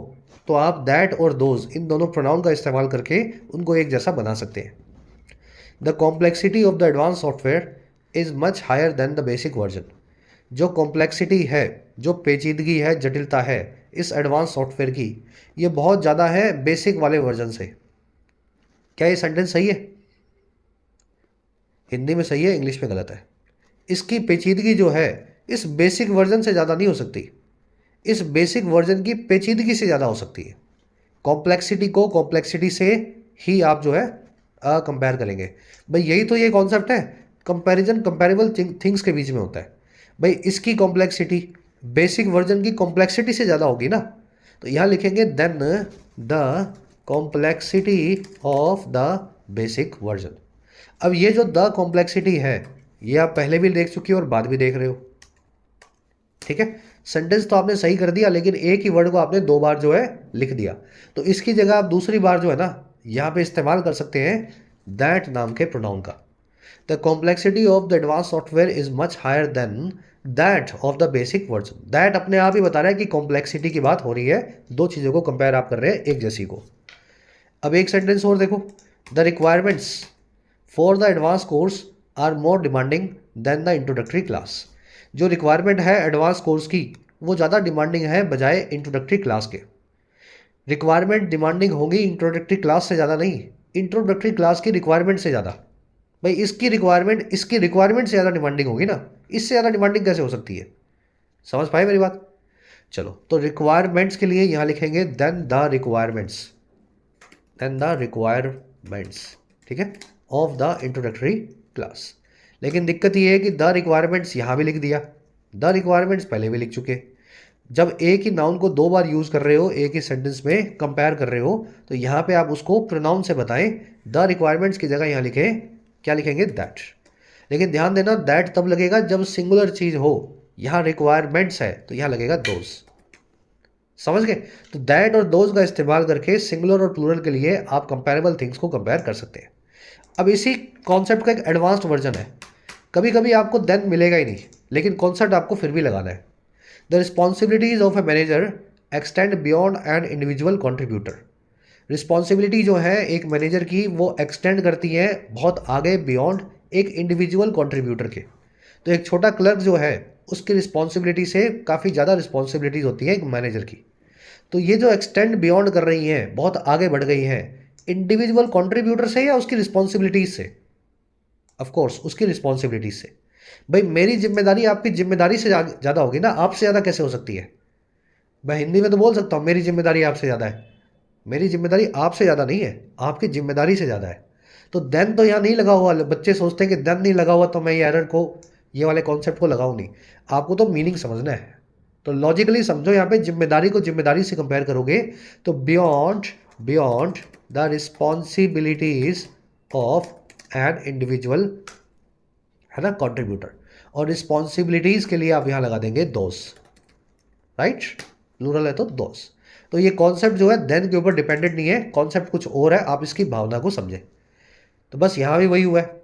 तो आप दैट और दोज इन दोनों प्रोनाउन का इस्तेमाल करके उनको एक जैसा बना सकते हैं। The complexity of the advance software is much higher than the basic version. जो कॉम्प्लेक्सिटी है, जो पेचीदगी है, जटिलता है इस एडवांस सॉफ्टवेयर की, ये बहुत ज़्यादा है बेसिक वाले वर्जन से। क्या ये सेंटेंस सही है? हिंदी में सही है, इंग्लिश में गलत है। इसकी पेचीदगी जो है इस बेसिक वर्जन से ज़्यादा नहीं हो सकती, इस बेसिक वर्जन की पेचीदगी से ज़्यादा हो सकती है। कॉम्प्लेक्सिटी को कॉम्प्लेक्सिटी से ही आप जो है कंपेयर करेंगे। भाई यही तो ये कॉन्सेप्ट है, कंपैरिजन कंपैरेबल थिंग्स के बीच में होता है। भाई इसकी कॉम्प्लेक्सिटी बेसिक वर्जन की कॉम्प्लेक्सिटी से ज़्यादा होगी ना, तो यहाँ लिखेंगे then the complexity of the basic version. अब ये जो द कॉम्प्लेक्सिटी है ये आप पहले भी देख चुकी हो और बाद भी देख रहे हो, ठीक है। सेंटेंस तो आपने सही कर दिया, लेकिन एक ही वर्ड को आपने 2 बार जो है लिख दिया, तो इसकी जगह आप दूसरी बार जो है ना यहाँ पे इस्तेमाल कर सकते हैं दैट नाम के प्रोनाउन का। The complexity of the advance software is much higher than that of the basic version. That अपने आप ही बता रहा है कि कॉम्प्लेक्सिटी की बात हो रही है, दो चीज़ों को कंपेयर आप कर रहे हैं एक जैसी को। अब एक सेंटेंस और देखो, the requirements for the advance course are more demanding than the introductory class. जो रिक्वायरमेंट है एडवांस कोर्स की वो ज़्यादा डिमांडिंग है बजाय इंट्रोडक्टरी क्लास के। रिक्वायरमेंट डिमांडिंग होगी इंट्रोडक्टरी क्लास से ज़्यादा नहीं, इंट्रोडक्टरी क्लास की रिक्वायरमेंट से ज़्यादा। भाई इसकी रिक्वायरमेंट से ज़्यादा डिमांडिंग होगी ना, इससे ज़्यादा डिमांडिंग कैसे हो सकती है? समझ पाए मेरी बात? चलो तो रिक्वायरमेंट्स के लिए यहाँ लिखेंगे then the requirements, then the requirements, ठीक है, ऑफ द इंट्रोडक्टरी क्लास। लेकिन दिक्कत ये है कि द रिक्वायरमेंट्स यहाँ भी लिख दिया, द रिक्वायरमेंट्स पहले भी लिख चुके। जब एक ही नाउन को 2 बार यूज़ कर रहे हो, एक ही सेंटेंस में कंपेयर कर रहे हो, तो यहाँ पे आप उसको प्रोनाउन से बताएं। द रिक्वायरमेंट्स की जगह यहाँ लिखें, क्या लिखेंगे? दैट। लेकिन ध्यान देना दैट तब लगेगा जब सिंगुलर चीज़ हो, यहाँ रिक्वायरमेंट्स है तो यहाँ लगेगा दोज। समझ गए? तो दैट और दोज का इस्तेमाल करके सिंगुलर और प्लूरल के लिए आप कंपेरेबल थिंग्स को कंपेयर कर सकते हैं। अब इसी कॉन्सेप्ट का एक एडवांस्ड वर्जन है। कभी कभी आपको देन मिलेगा ही नहीं, लेकिन कॉन्सेप्ट आपको फिर भी लगाना है। The responsibilities of a manager extend beyond an individual contributor. Responsibility जो है एक मैनेजर की वो एक्सटेंड करती है बहुत आगे बियॉन्ड एक इंडिविजुअल कॉन्ट्रीब्यूटर के। तो एक छोटा क्लर्क जो है उसकी रिस्पॉन्सिबिलिटी से काफ़ी ज़्यादा रिस्पॉन्सिबिलिटीज़ होती है एक मैनेजर की। तो ये जो एक्सटेंड बियॉन्ड कर रही हैं, बहुत आगे बढ़ गई हैं, इंडिविजुअल कॉन्ट्रीब्यूटर से या उसकी रिस्पॉन्सिबिलिटीज से? ऑफ कोर्स उसकी रिस्पॉन्सिबिलिटीज से। भाई मेरी जिम्मेदारी आपकी जिम्मेदारी से ज़्यादा होगी ना, आपसे ज़्यादा कैसे हो सकती है? मैं हिंदी में तो बोल सकता हूँ मेरी जिम्मेदारी आपसे ज़्यादा है, मेरी जिम्मेदारी आपसे ज़्यादा नहीं है, आपकी जिम्मेदारी से ज़्यादा है। तो देन तो यहाँ नहीं लगा हुआ। बच्चे सोचते हैं कि देन नहीं लगा हुआ तो मैं ये एरर को, ये वाले कॉन्सेप्ट को लगाऊँ नहीं। आपको तो मीनिंग समझना है, तो लॉजिकली समझो। यहाँ पे जिम्मेदारी को जिम्मेदारी से कंपेयर करोगे तो beyond the responsibilities of an individual, है ना, कंट्रीब्यूटर। और रिस्पॉन्सिबिलिटीज के लिए आप यहाँ लगा देंगे दोस, राइट, प्लूरल है तो दोस। तो ये कॉन्सेप्ट जो है देन के ऊपर डिपेंडेंट नहीं है, कॉन्सेप्ट कुछ और है, आप इसकी भावना को समझें। तो बस यहाँ भी वही हुआ है,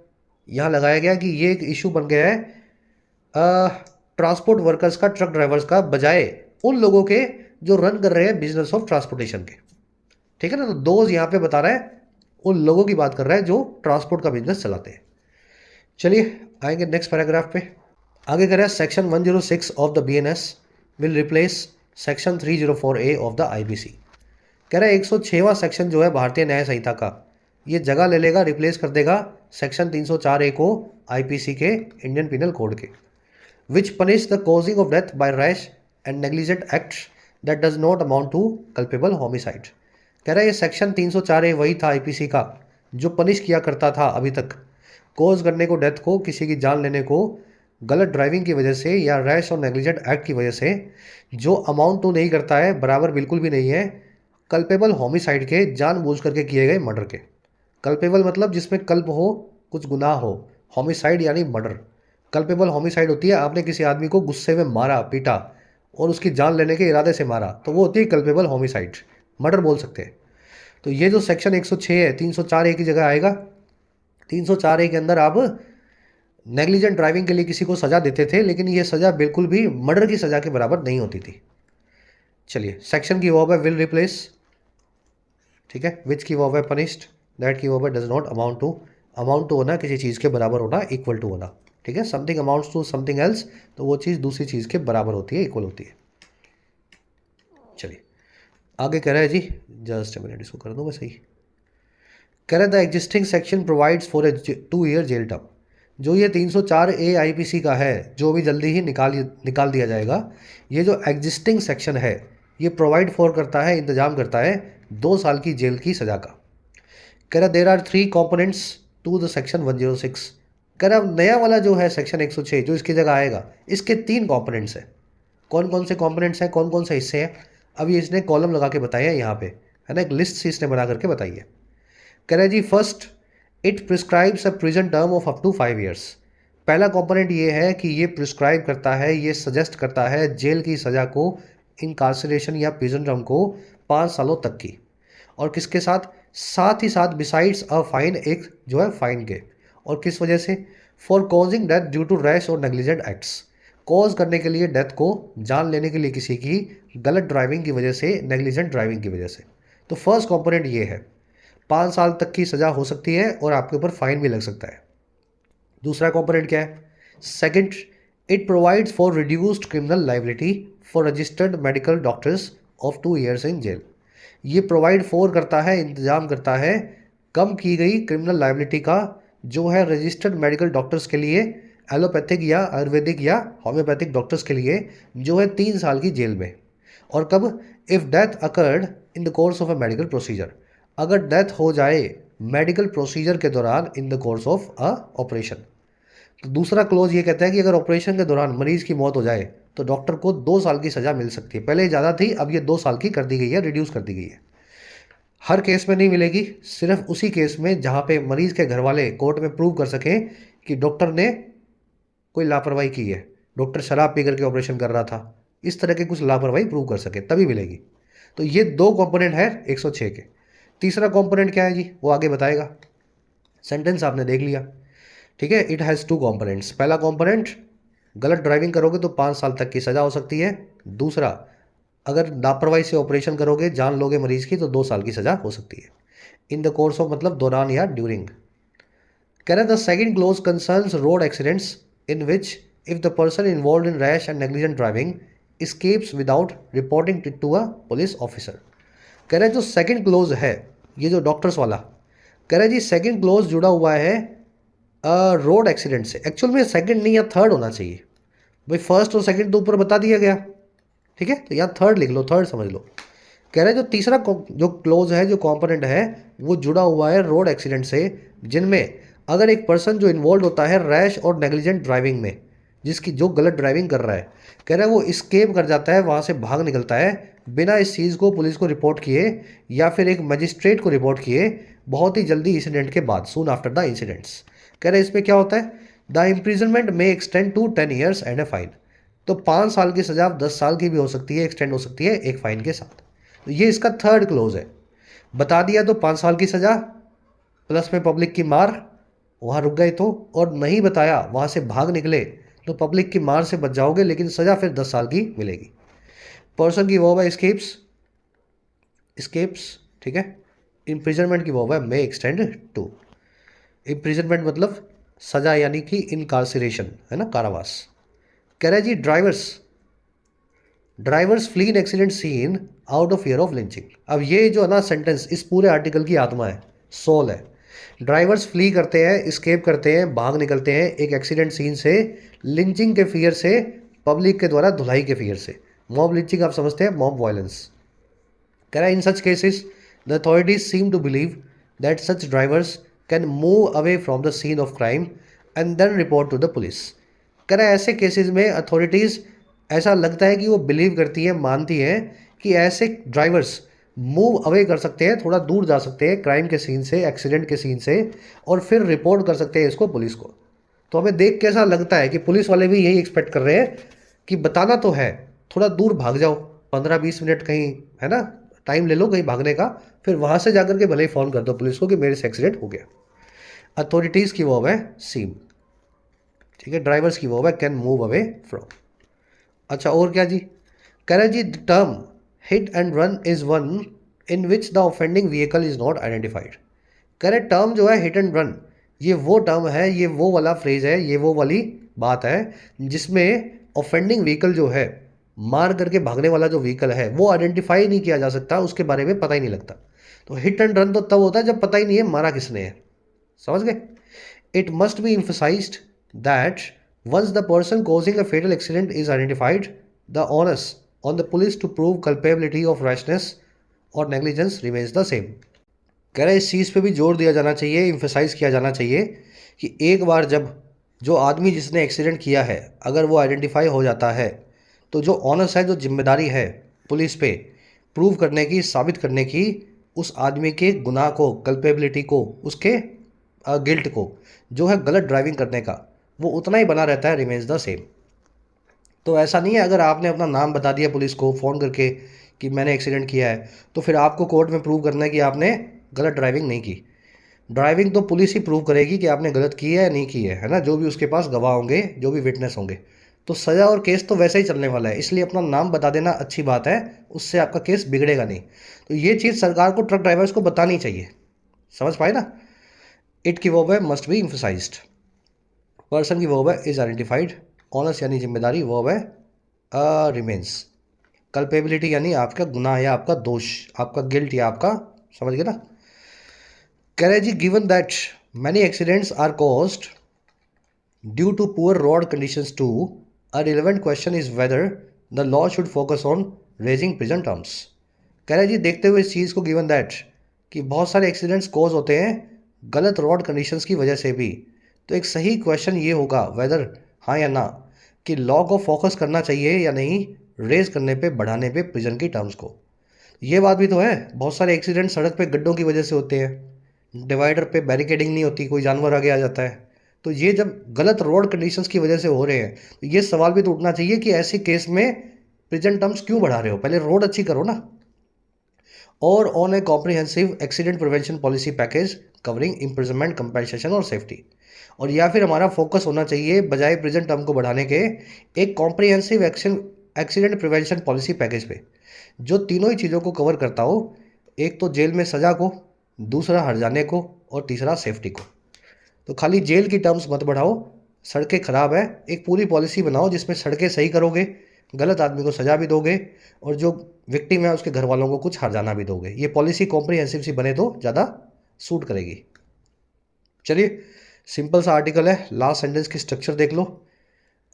यहाँ लगाया गया कि ये एक इशू बन गया है ट्रांसपोर्ट वर्कर्स का, ट्रक ड्राइवर्स का, बजाय उन लोगों के जो रन कर रहे हैं बिजनेस ऑफ ट्रांसपोर्टेशन के। ठीक है ना, तो दोज यहाँ पे बता रहा है, उन लोगों की बात कर रहा है जो ट्रांसपोर्ट का बिजनेस चलाते हैं। चलिए आएंगे नेक्स्ट पैराग्राफ पे। आगे कह रहा है section 106 of the BNS will replace section 304A of the IPC. कह रहा है 106वां सेक्शन जो है भारतीय न्याय संहिता का, ये जगह ले लेगा, रिप्लेस कर देगा सेक्शन 304A को आईपीसी के, इंडियन पिनल कोड के, which punish the causing of death by rash and negligent acts that does not amount to culpable homicide. कह रहा है ये सेक्शन 304A वही था आईपीसी का जो पनिश किया करता था अभी तक कॉज करने को, डेथ को, किसी की जान लेने को गलत ड्राइविंग की वजह से या रैश और नेग्लिजेंट एक्ट की वजह से, जो अमाउंट तो नहीं करता है, बराबर बिल्कुल भी नहीं है कल्पेबल होमिसाइड के, जानबूझ करके किए गए मर्डर के। कल्पेबल मतलब जिसमें कल्प हो, कुछ गुनाह हो, होमिसाइड यानी मर्डर। कल्पेबल होमिसाइड होती है आपने किसी आदमी को गुस्से में मारा, पीटा और उसकी जान लेने के इरादे से मारा, तो वो होती है कल्पेबल होमिसाइड, मर्डर बोल सकते हैं। तो ये जो सेक्शन 106 है 304A की जगह आएगा। 304A के अंदर आप नेग्लिजेंट ड्राइविंग के लिए किसी को सजा देते थे, लेकिन ये सजा बिल्कुल भी मर्डर की सजा के बराबर नहीं होती थी। चलिए सेक्शन की वर्ब है विल रिप्लेस, ठीक है, विच की वर्ब है पनिश्ड, दैट की वर्ब है does not amount to. Amount to होना किसी चीज़ के बराबर होना, इक्वल टू होना, ठीक है, something amounts to something else, तो वो चीज़ दूसरी चीज़ के बराबर होती है, इक्वल होती है। चलिए आगे कह रहा है जी, जस्ट मिनट इसको कर दूँ मैं सही। कह रहा है the existing section provides for a 2 year jail term. जो ये 304A आईपीसी का है, जो भी जल्दी ही निकाल दिया जाएगा, ये जो एग्जिस्टिंग सेक्शन है ये प्रोवाइड फॉर करता है, इंतजाम करता है 2 साल की जेल की सज़ा का। कह रहा there are 3 components to the section 106। कह रहा नया वाला जो है सेक्शन 106 जो इसकी जगह आएगा, इसके 3 कॉम्पोनेंट्स हैं। कौन कौन से कॉम्पोनेंट्स हैं, कौन कौन से हिस्से हैं, अभी इसने कॉलम लगा के बताया है यहाँ पे, है ना, एक लिस्ट सी इसने बना करके बताई है। कह रहा है जी first, it prescribes a prison term of up to 5 years. पहला कंपोनेंट ये है कि ये प्रिस्क्राइब करता है, ये सजेस्ट करता है जेल की सज़ा को, इनकार्सरेशन या प्रिजन टर्म को 5 सालों तक की। और किसके साथ, साथ ही साथ बिसाइड्स अ फाइन, एक जो है फाइन के। और किस वजह से, for causing death due to rash और नेग्लिजेंट एक्ट्स, कॉज करने के लिए डेथ को, जान लेने के लिए किसी की गलत ड्राइविंग की वजह से, नेग्लिजेंट ड्राइविंग की वजह से। तो फर्स्ट कंपोनेंट ये है, 5 साल तक की सज़ा हो सकती है और आपके ऊपर फाइन भी लग सकता है। दूसरा कंपोनेंट क्या है, second, it provides for reduced criminal liability for registered medical doctors of 2 years in jail. ये प्रोवाइड फॉर करता है, इंतजाम करता है कम की गई क्रिमिनल लाइबिलिटी का, जो है रजिस्टर्ड मेडिकल डॉक्टर्स के लिए, एलोपैथिक या आयुर्वेदिक या होम्योपैथिक डॉक्टर्स के लिए, जो है 3 साल की जेल में। और कब, if death occurred in the course of a medical procedure, अगर डेथ हो जाए मेडिकल प्रोसीजर के दौरान, in the course of a operation. तो दूसरा क्लोज ये कहता है कि अगर ऑपरेशन के दौरान मरीज की मौत हो जाए तो डॉक्टर को 2 साल की सज़ा मिल सकती है। पहले ज़्यादा थी, अब ये 2 साल की कर दी गई है, रिड्यूस कर दी गई है। हर केस में नहीं मिलेगी, सिर्फ उसी केस में जहाँ पे मरीज़ के घर वाले कोर्ट में प्रूव कर सकें कि डॉक्टर ने कोई लापरवाही की है, डॉक्टर शराब पी करके ऑपरेशन कर रहा था, इस तरह के कुछ लापरवाही प्रूव कर सके तभी मिलेगी। तो ये 2 कंपोनेंट है 106 के। तीसरा कंपोनेंट क्या है जी, वो आगे बताएगा। सेंटेंस आपने देख लिया, ठीक है, इट हैज़ 2 कंपोनेंट्स। पहला कंपोनेंट, गलत ड्राइविंग करोगे तो 5 साल तक की सज़ा हो सकती है। दूसरा, अगर लापरवाही से ऑपरेशन करोगे, जान लोगे मरीज़ की, तो 2 साल की सज़ा हो सकती है। इन द कोर्स ऑफ मतलब दौरान या ड्यूरिंग। कह रहे the second close concerns road accidents in which if the person involve in rash and negligent driving escapes without reporting it to a police officer. कह रहे जो सेकंड क्लोज है, ये जो डॉक्टर्स वाला, कह रहे जी सेकंड क्लोज जुड़ा हुआ है रोड एक्सीडेंट से। एक्चुअल में सेकंड नहीं, या थर्ड होना चाहिए भाई, फर्स्ट और सेकंड तो ऊपर बता दिया गया, ठीक है, तो यहाँ थर्ड लिख लो, थर्ड समझ लो। कह रहे जो तीसरा जो क्लोज है, जो कॉम्पोनेंट है, वो जुड़ा हुआ है रोड एक्सीडेंट से, जिनमें अगर एक पर्सन जो इन्वॉल्व होता है रैश और नेग्लिजेंट ड्राइविंग में, जिसकी जो गलत ड्राइविंग कर रहा है, कह रहा है वो स्केप कर जाता है, वहाँ से भाग निकलता है बिना इस चीज़ को पुलिस को रिपोर्ट किए या फिर एक मजिस्ट्रेट को रिपोर्ट किए, बहुत ही जल्दी इंसिडेंट के बाद, सून आफ्टर द इंसिडेंट्स। कह रहे इसमें क्या होता है, द इम्प्रिजनमेंट में extend to 10 years and a fine. तो 5 साल की सज़ा 10 साल की भी हो सकती है, एक्सटेंड हो सकती है एक फाइन के साथ। तो ये इसका थर्ड क्लोज है। बता दिया तो 5 साल की सज़ा प्लस में पब्लिक की मार, वहाँ रुक गए तो, और नहीं बताया वहाँ से भाग निकले तो पब्लिक की मार से बच जाओगे, लेकिन सज़ा फिर 10 साल की मिलेगी। पर्सन की वर्ब है स्केप्स, स्केप्स, ठीक है। इम्प्रिजनमेंट की वर्ब है मे एक्सटेंड टू। इम्प्रिजनमेंट मतलब सजा यानी कि इनकार्सिरेशन, है ना, कारावास। कह रहा है जी drivers, drivers flee in accident scene out of fear of lynching. अब ये जो है ना सेंटेंस इस पूरे आर्टिकल की आत्मा है, सोल है। ड्राइवर्स फ्ली करते हैं, स्केप करते हैं, भाग निकलते हैं एक एक्सीडेंट सीन से, लिंचिंग के फियर से, पब्लिक के द्वारा धुलाई के फियर से। मॉब लिंचिंग आप समझते हैं, मॉब वायलेंस। कह रहा है in such cases the authorities seem to believe that such drivers can move away from the scene of crime and then report to the police. कह रहा है ऐसे केसेस में अथॉरिटीज़ ऐसा लगता है कि वो बिलीव करती है, मानती है कि ऐसे ड्राइवर्स मूव अवे कर सकते हैं, थोड़ा दूर जा सकते हैं क्राइम के सीन से, एक्सीडेंट के सीन से, और फिर रिपोर्ट कर सकते हैं इसको पुलिस को। तो हमें देख के ऐसा लगता है कि पुलिस वाले भी यही एक्सपेक्ट कर रहे हैं कि बताना तो है, थोड़ा दूर भाग जाओ, 15-20 मिनट कहीं, है ना, टाइम ले लो कहीं भागने का, फिर वहाँ से जाकर के भले ही फ़ोन कर दो पुलिस को कि मेरे से एक्सीडेंट हो गया। अथॉरिटीज़ की वर्ब है सीम, ठीक है। ड्राइवर्स की वर्ब है कैन मूव अवे फ्रॉम। अच्छा और क्या जी, कह रहे जी term hit and run is one in which the offending vehicle is not identified. कह रहे टर्म जो है हिट एंड रन, ये वो टर्म है, ये वो वाला फ्रेज है, ये वो वाली बात है जिसमें ऑफेंडिंग व्हीकल जो है, मार करके भागने वाला जो व्हीकल है, वो आइडेंटिफाई नहीं किया जा सकता, उसके बारे में पता ही नहीं लगता। तो हिट एंड रन तो तब होता है जब पता ही नहीं है मारा किसने है, समझ गए। It must be emphasized that once the person causing a fatal accident is identified, the onus on the police to prove culpability of rashness or negligence remains the same। कह रहे इस चीज़ पे भी जोर दिया जाना चाहिए, इम्फेसाइज किया जाना चाहिए कि एक बार जब जो आदमी जिसने एक्सीडेंट किया है अगर वो आइडेंटिफाई हो जाता है, तो जो ऑनस है, जो जिम्मेदारी है पुलिस पे प्रूव करने की, साबित करने की उस आदमी के गुनाह को, कल्पेबिलिटी को, उसके गिल्ट को, जो है गलत ड्राइविंग करने का, वो उतना ही बना रहता है, रिमेन्स द सेम। तो ऐसा नहीं है अगर आपने अपना नाम बता दिया पुलिस को फ़ोन करके कि मैंने एक्सीडेंट किया है, तो फिर आपको कोर्ट में प्रूव करना है कि आपने गलत ड्राइविंग नहीं की। ड्राइविंग तो पुलिस ही प्रूव करेगी कि आपने गलत की है या नहीं की है ना, जो भी उसके पास गवाह होंगे, जो भी विटनेस होंगे। तो सज़ा और केस तो वैसे ही चलने वाला है, इसलिए अपना नाम बता देना अच्छी बात है, उससे आपका केस बिगड़ेगा नहीं। तो ये चीज़ सरकार को ट्रक ड्राइवर्स को बतानी चाहिए, समझ पाए ना। इट की वर्ब है मस्ट बी इम्फेसाइज्ड। पर्सन की वर्ब है इज आइडेंटिफाइड। ऑनस यानी जिम्मेदारी, वर्ब है रिमेन्स। कल्पेबिलिटी यानी आपका गुनाह या आपका दोष, आपका गिल्ट या आपका, समझ गए ना। कह रहे जी given that many accidents are caused due to poor road conditions too, a relevant question is whether the law should focus on raising present terms. कह रहे जी देखते हुए इस चीज़ को, गिवन दैट कि बहुत सारे एक्सीडेंट्स कॉज होते हैं गलत रोड कंडीशंस की वजह से भी, तो एक सही क्वेश्चन ये होगा वेदर, हाँ या ना, कि लॉ को फोकस करना चाहिए या नहीं रेज करने पे, बढ़ाने पे प्रिजन की टर्म्स को। ये बात भी तो है, बहुत सारे एक्सीडेंट सड़क पे गड्ढों की वजह से होते हैं, डिवाइडर पे बैरिकेडिंग नहीं होती, कोई जानवर आगे आ जाता है। तो ये जब गलत रोड कंडीशंस की वजह से हो रहे हैं, तो ये सवाल भी तो उठना चाहिए कि ऐसे केस में प्रेजेंट टर्म्स क्यों बढ़ा रहे हो, पहले रोड अच्छी करो ना। और on A comprehensive accident prevention policy package covering imprisonment, compensation और सेफ्टी। और या फिर हमारा फोकस होना चाहिए बजाय प्रेजेंट टर्म को बढ़ाने के, एक comprehensive accident prevention policy package पे, जो तीनों ही चीज़ों को कवर करता हो। एक तो जेल में सज़ा को, दूसरा हर्जाने को, और तीसरा सेफ्टी को। तो खाली जेल की टर्म्स मत बढ़ाओ, सड़कें ख़राब है, एक पूरी पॉलिसी बनाओ जिसमें सड़कें सही करोगे, गलत आदमी को सज़ा भी दोगे, और जो विक्टिम है उसके घर वालों को कुछ हर्जाना भी दोगे। ये पॉलिसी कॉम्प्रिहेंसिव सी बने तो ज़्यादा सूट करेगी। चलिए सिंपल सा आर्टिकल है, लास्ट सेंटेंस की स्ट्रक्चर देख लो।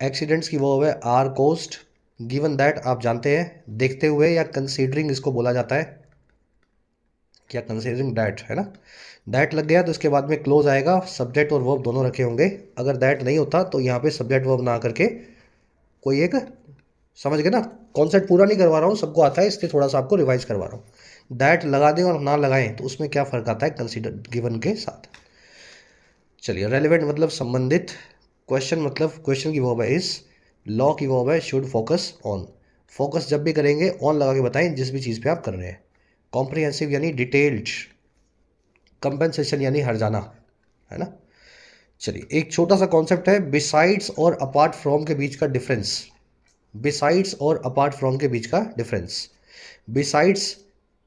एक्सीडेंट्स की वो है आर कोस्ट गिवन दैट, आप जानते हैं, देखते हुए या कंसीडरिंग इसको बोला जाता है, क्या कंसीडरिंग दैट, है ना। दैट लग गया तो इसके बाद में क्लोज आएगा, सब्जेक्ट और वर्ब दोनों रखे होंगे। अगर दैट नहीं होता तो यहाँ पे सब्जेक्ट वर्ब ना करके कोई एक, समझ गए ना, कॉन्सेप्ट पूरा नहीं करवा रहा हूँ, सबको आता है, इसलिए थोड़ा सा आपको रिवाइज करवा रहा हूँ। दैट लगा दें और ना लगाएं तो उसमें क्या फ़र्क आता है कंसीडर गिवन के साथ। चलिए रेलिवेंट मतलब संबंधित, क्वेश्चन मतलब क्वेश्चन की वर्ब है इज, लॉ की वर्ब है शुड फोकस ऑन। फोकस जब भी करेंगे ऑन लगा के बताएं जिस भी चीज़ पे आप कर रहे हैं। कॉम्प्रिहेंसिव यानी डिटेल्ड, कंपनसेशन यानी हर्जाना, है ना। चलिए, एक छोटा सा कॉन्सेप्ट है बिसाइड्स और अपार्ट फ्रॉम के बीच का डिफरेंस। बिसाइड्स और अपार्ट फ्रॉम के बीच का डिफरेंस। बिसाइड्स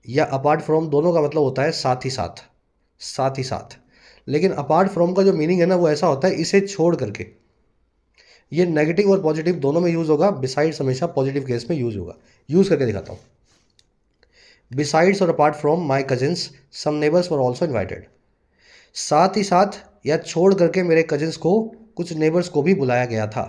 या अपार्ट फ्रॉम दोनों का मतलब होता है साथ ही साथ, साथ ही साथ। लेकिन अपार्ट फ्रॉम का जो मीनिंग है ना, वो ऐसा होता है इसे छोड़ करके। ये नेगेटिव और पॉजिटिव दोनों में यूज़ होगा, बिसाइड्स हमेशा पॉजिटिव केस में यूज़ होगा। यूज़ करके दिखाता हूँ। बिसाइड्स और apart from my cousins some neighbours were also invited. साथ ही साथ या छोड़ करके मेरे कजिन्स को कुछ नेबर्स को भी बुलाया गया था।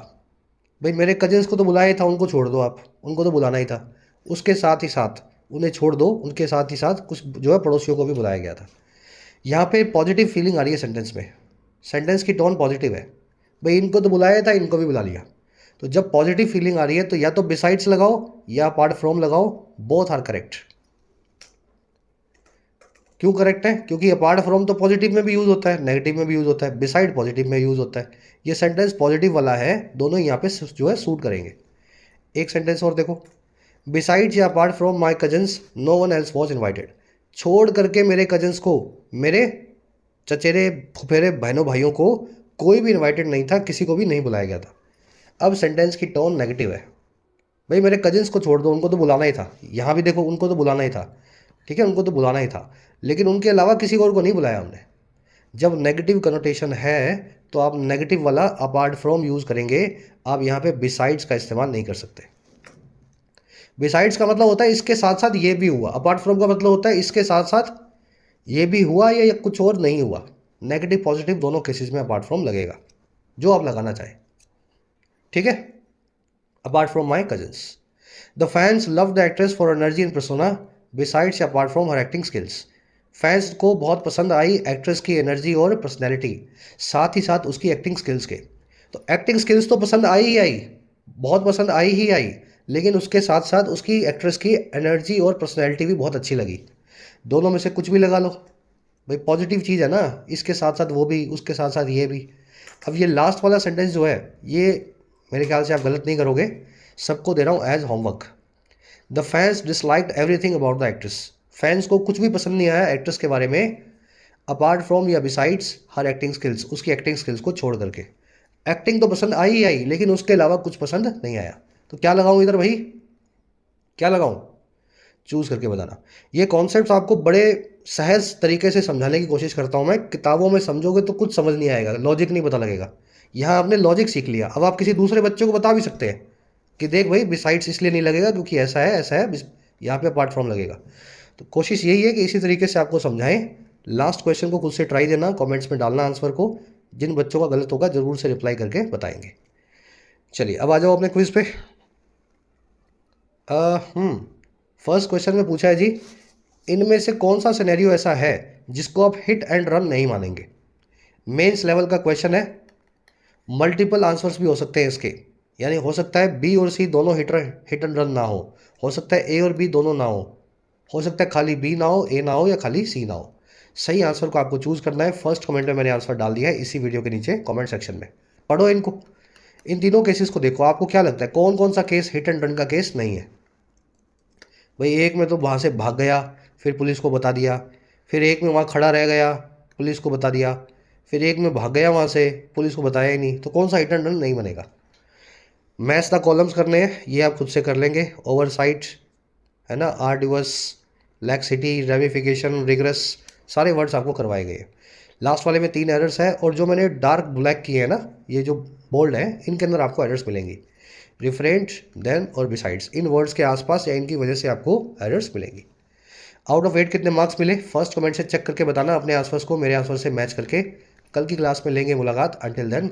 भाई मेरे कजिन्स को तो बुलाया ही था, उनको छोड़ दो आप, उनको तो बुलाना ही था। उसके साथ ही साथ उन्हें छोड़ दो, उनके साथ ही साथ कुछ जो है पड़ोसियों को भी बुलाया गया था। यहाँ पे पॉजिटिव फीलिंग आ रही है सेंटेंस में, सेंटेंस की टोन पॉजिटिव है। भाई इनको तो बुलाया था, इनको भी बुला लिया। तो जब पॉजिटिव फीलिंग आ रही है तो या तो बिसाइड्स लगाओ या अपार्ट फ्रॉम लगाओ, बोथ आर करेक्ट। क्यों करेक्ट है? क्योंकि अपार्ट फ्रॉम तो पॉजिटिव में भी यूज़ होता है, नेगेटिव में भी यूज़ होता है, बिसाइड पॉजिटिव में यूज़ होता है। ये सेंटेंस पॉजिटिव वाला है, दोनों यहाँ पे जो है सूट करेंगे। एक सेंटेंस और देखो, बिसाइड्स या apart from my cousins no one else was invited. छोड़ करके मेरे कजन्स को, मेरे चचेरे फुफेरे बहनों भाइयों को कोई भी इन्वाइटेड नहीं था, किसी को भी नहीं बुलाया गया था। अब सेंटेंस की टोन नेगेटिव है। भाई मेरे कजिन्स को छोड़ दो, उनको तो बुलाना ही था। यहाँ भी देखो, उनको तो बुलाना ही था, ठीक है, उनको तो बुलाना ही था, लेकिन उनके अलावा किसी और को नहीं बुलाया हमने। जब नेगेटिव कनोटेशन है तो आप नेगेटिव वाला अपार्ट फ्रॉम यूज़ करेंगे। आप यहाँ पे बिसाइड्स का इस्तेमाल नहीं कर सकते। बिसाइड्स का मतलब होता है इसके साथ साथ ये भी हुआ, अपार्ट फ्रॉम का मतलब होता है इसके साथ साथ ये भी हुआ या कुछ और नहीं हुआ। नेगेटिव पॉजिटिव दोनों केसेस में अपार्ट फ्रॉम लगेगा, जो आप लगाना चाहें, ठीक है। Apart from my cousins, the fans love the actress for energy in persona besides apart from her acting skills. Fans को बहुत पसंद आई एक्ट्रेस की एनर्जी और पर्सनैलिटी, साथ ही साथ उसकी एक्टिंग स्किल्स के। तो एक्टिंग स्किल्स तो पसंद आई ही आई, बहुत पसंद आई ही आई, लेकिन उसके साथ साथ उसकी एक्ट्रेस की एनर्जी और पर्सनैलिटी भी बहुत अच्छी लगी। दोनों में से कुछ भी लगा लो, भाई पॉजिटिव चीज़ है ना, इसके साथ साथ वो भी, उसके साथ साथ ये भी। अब ये लास्ट वाला सेंटेंस जो है, ये मेरे ख्याल से आप गलत नहीं करोगे, सबको दे रहा हूँ as homework. The fans disliked everything about the actress. Fans को कुछ भी पसंद नहीं आया एक्ट्रेस के बारे में, अपार्ट फ्रॉम या बिसाइड्स हर एक्टिंग स्किल्स, उसकी एक्टिंग स्किल्स को छोड़ करके। एक्टिंग तो पसंद आई ही आई, लेकिन उसके अलावा कुछ पसंद नहीं आया। तो क्या लगाऊं इधर भाई, क्या लगाऊं? चूज करके बताना। ये कॉन्सेप्ट आपको बड़े सहज तरीके से समझाने की कोशिश करता हूं मैं। किताबों में समझोगे तो कुछ समझ नहीं आएगा, लॉजिक नहीं पता लगेगा। यहाँ आपने लॉजिक सीख लिया, अब आप किसी दूसरे बच्चे को बता भी सकते हैं कि देख भाई बिसाइड्स इसलिए नहीं लगेगा क्योंकि ऐसा है, ऐसा है, यहाँ पे अपार्ट फ्रॉम लगेगा। तो कोशिश यही है कि इसी तरीके से आपको समझाएं। लास्ट क्वेश्चन को खुद से ट्राई देना, कमेंट्स में डालना आंसर को। जिन बच्चों का गलत होगा जरूर से रिप्लाई करके बताएंगे। चलिए अब आ जाओ अपने क्विज पे। फर्स्ट क्वेश्चन में पूछा है जी, इनमें से कौन सा सिनेरियो ऐसा है जिसको आप हिट एंड रन नहीं मानेंगे? मेंस लेवल का क्वेश्चन है, मल्टीपल आंसर्स भी हो सकते हैं इसके। यानी हो सकता है बी और सी दोनों हिट एंड रन ना हो सकता है ए और बी दोनों ना हो सकता है खाली बी ना हो, ए ना हो, या खाली सी ना हो। सही आंसर को आपको चूज करना है। फर्स्ट कमेंट में मैंने आंसर डाल दिया है इसी वीडियो के नीचे कमेंट सेक्शन में, पढ़ो इनको। इन तीनों केसेस को देखो, आपको क्या लगता है कौन कौन सा केस हिट एंड रन का केस नहीं है? भाई एक में तो वहाँ से भाग गया, फिर पुलिस को बता दिया, फिर एक में वहाँ खड़ा रह गया, पुलिस को बता दिया, फिर एक में भाग गया वहाँ से, पुलिस को बताया ही नहीं। तो कौन सा हिट एंड रन नहीं बनेगा? मैथ्स द कॉलम्स करने हैं, ये आप खुद से कर लेंगे। ओवरसाइट है ना, आर्डिवस, लैक्सिटी, रेमिफिकेशन, रिग्रेस, सारे वर्ड्स आपको करवाए गए। लास्ट वाले में 3 एरर्स है, और जो मैंने डार्क ब्लैक किए हैं ना, ये जो बोल्ड है, इनके अंदर आपको एरर्स मिलेंगी। रिफरेंट, देन और बिसाइड्स, इन वर्ड्स के आसपास या इनकी वजह से आपको एरर्स मिलेंगी। आउट ऑफ 8 कितने मार्क्स मिले? फर्स्ट कमेंट से चेक करके बताना अपने आसपास को मेरे आंसर से मैच करके। कल की क्लास में लेंगे मुलाकात। Until then